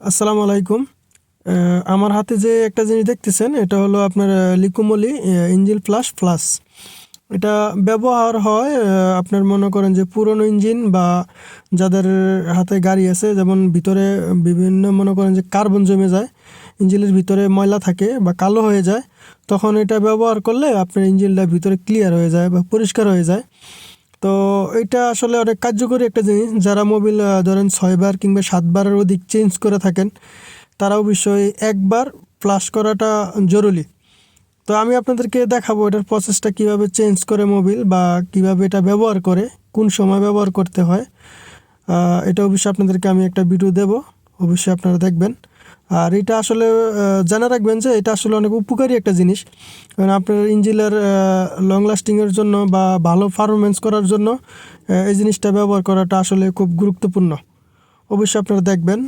আসসালামু আলাইকুম। আমার হাতে যে একটা জিনিস দেখতেছেন এটা হলো আপনার লিকুমলি ইঞ্জিন ফ্লাশ প্লাস। এটা ব্যবহার হয় আপনার মনে করেন যে পুরনো ইঞ্জিন বা যাদের হাতে গাড়ি আছে, যেমন ভিতরে বিভিন্ন মনে করেন যে কার্বন জমে যায়, ইঞ্জিনের ভিতরে ময়লা থাকে বা কালো হয়ে যায়, তখন এটা ব্যবহার করলে আপনার ইঞ্জিনটা ভিতরে ক্লিয়ার হয়ে যায় বা পরিষ্কার হয়ে যায়। তো এটা আসলে অনেক কার্যকরী একটা জিনিস। যারা মোবিল ধরেন 6 বার কিংবা 7 বারের অধিক চেঞ্জ করে থাকেন, তারা অবশ্যই একবার ফ্লাশ করাটা জরুরি। তো আমি আপনাদেরকে দেখাবো এটার প্রসেসটা, কিভাবে চেঞ্জ করে মোবিল বা কিভাবে এটা ব্যবহার করে, কোন সময় ব্যবহার করতে হয়। এটা অবশ্যই আপনাদেরকে আমি একটা ভিডিও দেব, অবশ্যই আপনারা দেখবেন। আর এটা আসলে জানা রাখবেন যে এটা আসলে অনেক উপকারী একটা জিনিস, কারণ আপনার ইঞ্জিনের লং লাস্টিংয়ের জন্য বা ভালো পারফরমেন্স করার জন্য এই জিনিসটা ব্যবহার করাটা আসলে খুব গুরুত্বপূর্ণ। অবশ্যই আপনারা দেখবেন।